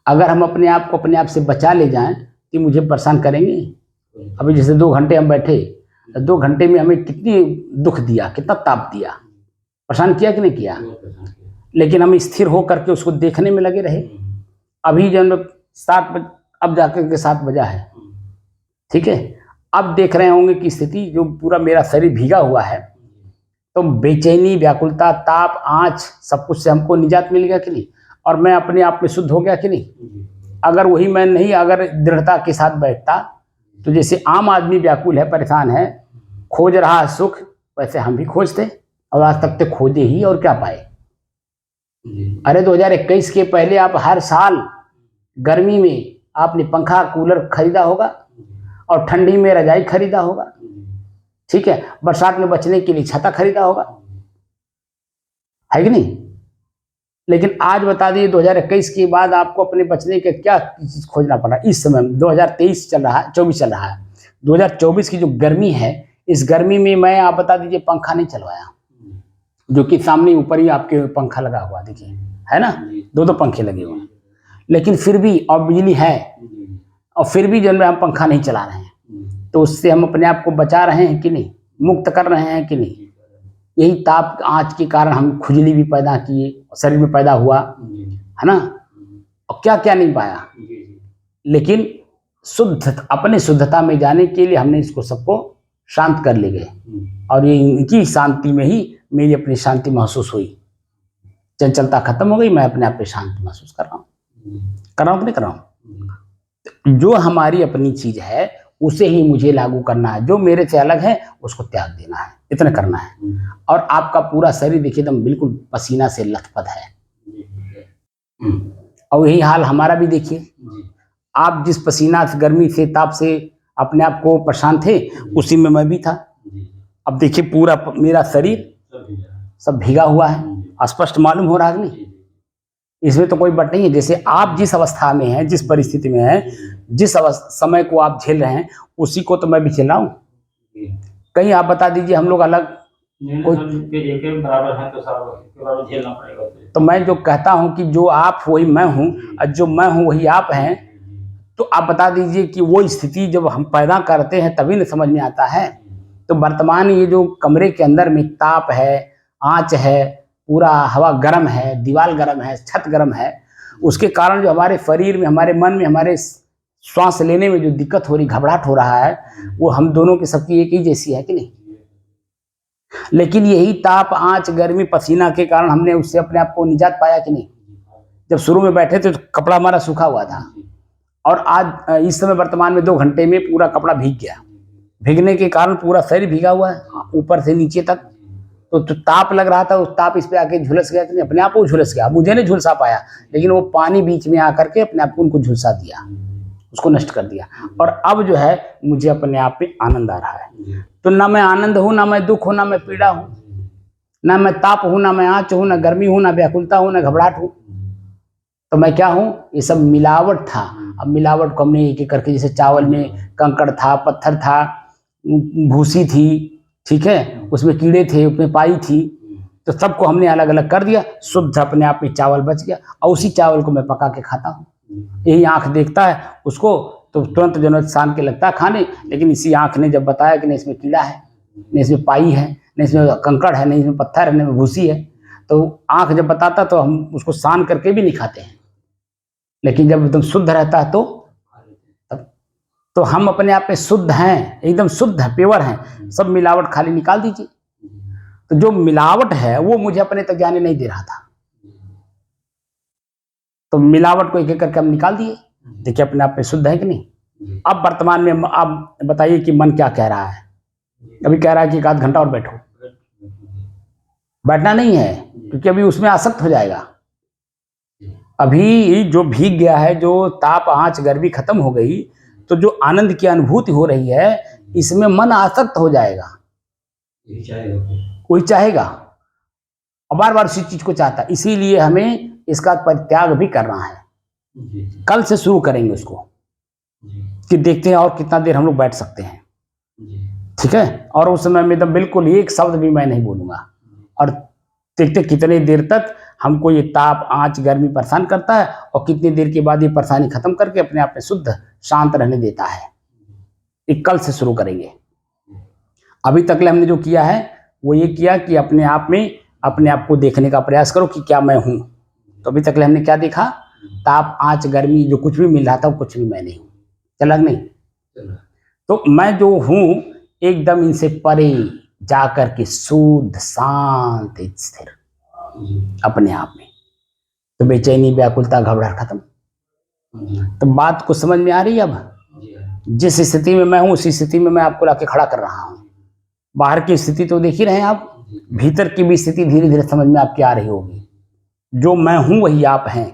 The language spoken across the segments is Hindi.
अगर हम अपने आप को अपने आप से बचा ले जाएं तो मुझे परेशान करेंगे। अभी जैसे 2 घंटे हम बैठे, 2 घंटे में हमें कितनी दुख दिया, कितना ताप दिया, परेशान किया कि नहीं किया। लेकिन हम स्थिर हो करके उसको देखने में लगे रहे। अभी जब 7 बज, अब जाकर के 7 बजा है, ठीक है, अब देख रहे होंगे कि स्थिति जो पूरा मेरा शरीर भीगा हुआ है, तो बेचैनी, व्याकुलता, ताप, आँच, सब कुछ से हमको निजात मिल गया कि नहीं, और मैं अपने आप में शुद्ध हो गया कि नहीं। अगर वही मैं नहीं, अगर दृढ़ता के साथ बैठता, तो जैसे आम आदमी व्याकुल है, परेशान है, खोज रहा है सुख, वैसे हम भी खोजते, और आज तक तो खोजे ही, और क्या पाए। अरे 2021 के पहले आप हर साल गर्मी में आपने पंखा कूलर खरीदा होगा, और ठंडी में रजाई खरीदा होगा, ठीक है, बरसात में बचने के लिए छाता खरीदा होगा, है कि नहीं। लेकिन आज बता दिए 2021 के बाद आपको अपने बचने के क्या चीज खोजना पड़ा। इस समय 2023 चल रहा है, 24 चल रहा है, 2024 की जो गर्मी है, इस गर्मी में मैं, आप बता दीजिए, पंखा नहीं चलवाया, जो कि सामने ऊपर ही आपके पंखा लगा हुआ देखिए, है ना, 2 पंखे लगे हुए हैं, लेकिन फिर भी, और बिजली है, और फिर भी जो हम पंखा नहीं चला रहे हैं, तो उससे हम अपने आप को बचा रहे हैं कि नहीं, मुक्त कर रहे हैं कि नहीं। यही ताप आँच के कारण हम खुजली भी पैदा किए, शरीर में पैदा हुआ, है ना, और क्या क्या नहीं पाया। लेकिन शुद्ध, अपने शुद्धता में जाने के लिए हमने इसको सबको शांत कर ले गए, और ये इनकी शांति में ही मेरी अपनी शांति महसूस हुई, चंचलता खत्म हो गई, मैं अपने आप पे शांति महसूस कर रहा हूँ, कि नहीं कर रहा हूँ। जो हमारी अपनी चीज है उसे ही मुझे लागू करना है, जो मेरे से अलग है उसको त्याग देना है, इतना करना है। और आपका पूरा शरीर देखिए एकदम बिल्कुल पसीना से लथपथ है, और यही हाल हमारा भी देखिए। आप जिस पसीना से, गर्मी से, ताप से अपने आप को परेशान थे, उसी में मैं भी था। अब देखिए पूरा मेरा शरीर सब भीगा हुआ है, स्पष्ट मालूम हो रहा है नहीं, इसमें तो कोई बट नहीं है। जैसे आप जिस अवस्था में हैं, जिस परिस्थिति में हैं, जिस समय को आप झेल रहे हैं, उसी को तो मैं भी झेल रहा हूँ। कहीं आप बता दीजिए हम लोग अलग बराबर है, तो सब झेलना पड़ेगा। तो मैं जो कहता हूँ कि जो आप वही मैं हूँ, और जो मैं हूँ वही आप हैं, तो आप बता दीजिए कि वो स्थिति जब हम पैदा करते हैं तभी न समझ में आता है। तो वर्तमान ये जो कमरे के अंदर में ताप है, आँच है, पूरा हवा गर्म है, दीवार गर्म है, छत गर्म है, उसके कारण जो हमारे शरीर में, हमारे मन में, हमारे श्वास लेने में जो दिक्कत हो रही, घबराहट हो रहा है, वो हम दोनों की सबकी एक ही जैसी है कि नहीं। लेकिन यही ताप, आँच, गर्मी, पसीना के कारण हमने उससे अपने आप को निजात पाया कि नहीं। जब शुरू में बैठे थे तो कपड़ा हमारा सूखा हुआ था, और आज इस समय वर्तमान में 2 घंटे में पूरा कपड़ा भीग गया। भीगने के कारण पूरा शरीर भीगा हुआ है ऊपर से नीचे तक। तो ताप लग रहा था, उस ताप इस पे आके झुलस गया कि नहीं, अपने आप वो झुलस गया। मुझे नहीं झुलसा पाया, लेकिन वो पानी बीच में आकर के अपने आप को उनको झुलसा दिया, उसको नष्ट कर दिया। और अब जो है मुझे अपने आप में आनंद आ रहा है। तो ना मैं आनंद हूँ, ना मैं दुख हूँ, ना मैं पीड़ा हूँ, ना मैं ताप हूँ, ना मैं आँच हूँ, ना गर्मी हूँ, ना व्याकुलता हूँ, ना घबराहट हूँ। तो मैं क्या हूँ? ये सब मिलावट था। अब मिलावट को हमने एक एक करके, जैसे चावल में कंकड़ था, पत्थर था, भूसी थी, ठीक है, उसमें कीड़े थे, उसमें पाई थी, तो सबको हमने अलग अलग कर दिया। शुद्ध अपने आप में चावल बच गया, और उसी चावल को मैं पका के खाता हूँ। यही आँख देखता है उसको तो तुरंत जो सान के लगता है खाने, लेकिन इसी आँख ने जब बताया कि नहीं इसमें कीड़ा है, नहीं इसमें पाई है, नहीं इसमें कंकड़ है, नहीं इसमें पत्थर है, नहीं इसमें भूसी है, तो आँख जब बताता तो हम उसको सान करके भी नहीं खाते हैं। लेकिन जब एकदम शुद्ध रहता है तो हम अपने आप में शुद्ध हैं, एकदम शुद्ध है, प्योर हैं। सब मिलावट खाली निकाल दीजिए। तो जो मिलावट है वो मुझे अपने तक जाने नहीं दे रहा था, तो मिलावट को एक एक करके हम निकाल दिए। देखिए अपने आप में शुद्ध है कि नहीं। अब वर्तमान में आप बताइए कि मन क्या कह रहा है। अभी कह रहा है कि 1 आध घंटा और बैठो। बैठना नहीं है, क्योंकि अभी उसमें आसक्त हो जाएगा। अभी जो भीग गया है, जो ताप, आँच, गर्मी खत्म हो गई, तो जो आनंद की अनुभूति हो रही है, इसमें मन आसक्त हो जाएगा, कोई चाहेगा, और बार बार उसी चीज को चाहता है। इसीलिए हमें इसका परित्याग भी करना है। कल से शुरू करेंगे उसको, कि देखते हैं और कितना देर हम लोग बैठ सकते हैं, ठीक है। और उस समय में एकदम बिल्कुल एक शब्द भी मैं नहीं बोलूंगा, और देखते कितने देर तक हमको ये ताप, आँच, गर्मी परेशान करता है और कितनी देर के बाद ये परेशानी खत्म करके अपने आप में शुद्ध शांत रहने देता है। ये कल से शुरू करेंगे। अभी तक हमने जो किया है वो ये किया कि अपने आप में अपने आप को देखने का प्रयास करो कि क्या मैं हूँ। तो अभी तक हमने क्या देखा? ताप, आँच, गर्मी जो कुछ भी मिल रहा था वो कुछ भी मैं नहीं हूँ। चला नहीं? तो मैं जो हूँ एकदम इनसे परे जाकर के शुद्ध, शांत, स्थिर अपने आप में। तो बेचैनी, व्याकुलता, घबराहट खत्म। तो बात को समझ में आ रही है? अब जिस स्थिति में मैं हूँ उसी स्थिति में मैं आपको लाके खड़ा कर रहा हूँ। बाहर की स्थिति तो देख ही रहे हैं आप, भीतर की भी स्थिति धीरे धीरे समझ में आपकी आ रही होगी। जो मैं हूँ वही आप हैं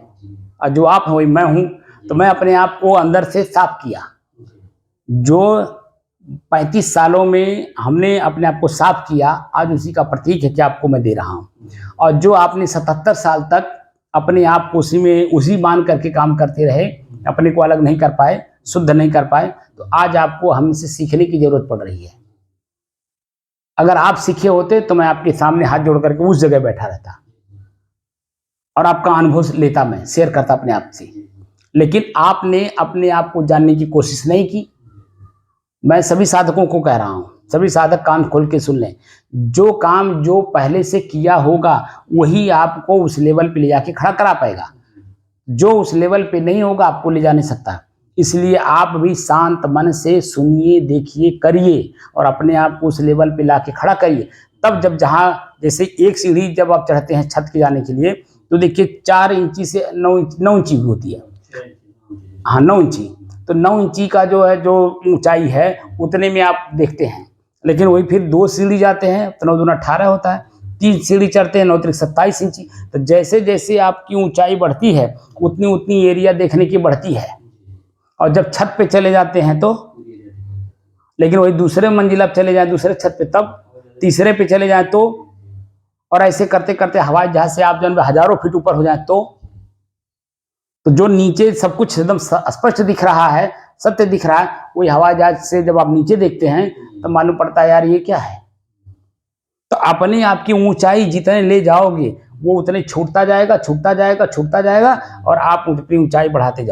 और जो आप हैं वही मैं हूँ। तो मैं अपने आप को अंदर से साफ किया। जो 35 सालों में हमने अपने आप को साफ किया, आज उसी का प्रतीक है कि आपको मैं दे रहा हूँ। और जो आपने 77 साल तक अपने आप को उसी मान करके काम करते रहे, अपने को अलग नहीं कर पाए, शुद्ध नहीं कर पाए, तो आज आपको हमसे सीखने की जरूरत पड़ रही है। अगर आप सीखे होते तो मैं आपके सामने हाथ जोड़ करके उस जगह बैठा रहता और आपका अनुभव लेता, मैं शेयर करता अपने आप से। लेकिन आपने अपने आप को जानने की कोशिश नहीं की। मैं सभी साधकों को कह रहा हूं, सभी साधक कान खोल के सुन लें। जो काम जो पहले से किया होगा वही आपको उस लेवल पे ले जाके खड़ा करा पाएगा। जो उस लेवल पे नहीं होगा आपको ले जा नहीं सकता। इसलिए आप भी शांत मन से सुनिए, देखिए, करिए और अपने आप को उस लेवल पे लाके खड़ा करिए। तब जब जहाँ जैसे एक सीढ़ी जब आप चढ़ते हैं छत के जाने के लिए, तो देखिए 4 इंची से 9 इंची भी होती है। हाँ, 9 इंची। तो 9 इंची का जो है, जो ऊंचाई है उतने में आप देखते हैं। लेकिन वही फिर 2 सीढ़ी जाते हैं तो 9 दूना 18 होता है। 3 सीढ़ी चढ़ते हैं 9 त्रिक 27 इंची। तो जैसे जैसे आपकी ऊंचाई बढ़ती है उतनी उतनी एरिया देखने की बढ़ती है। और जब छत पे चले जाते हैं तो, लेकिन वही दूसरे मंजिला पे चले जाए, दूसरे छत पे, तब तीसरे पे चले जाए तो, और ऐसे करते करते हवाई जहाज से आप जब हजारों फीट ऊपर हो जाए तो जो नीचे सब कुछ एकदम स्पष्ट दिख रहा है, सत्य दिख रहा है, वही हवाई जहाज से जब आप नीचे देखते हैं तो मालूम पड़ता है यार ये क्या है। तो अपने आप की ऊंचाई जितने ले जाओगे वो उतने छूटता जाएगा, छूटता जाएगा, छूटता जाएगा और आप अपनी ऊंचाई बढ़ाते जाओगे।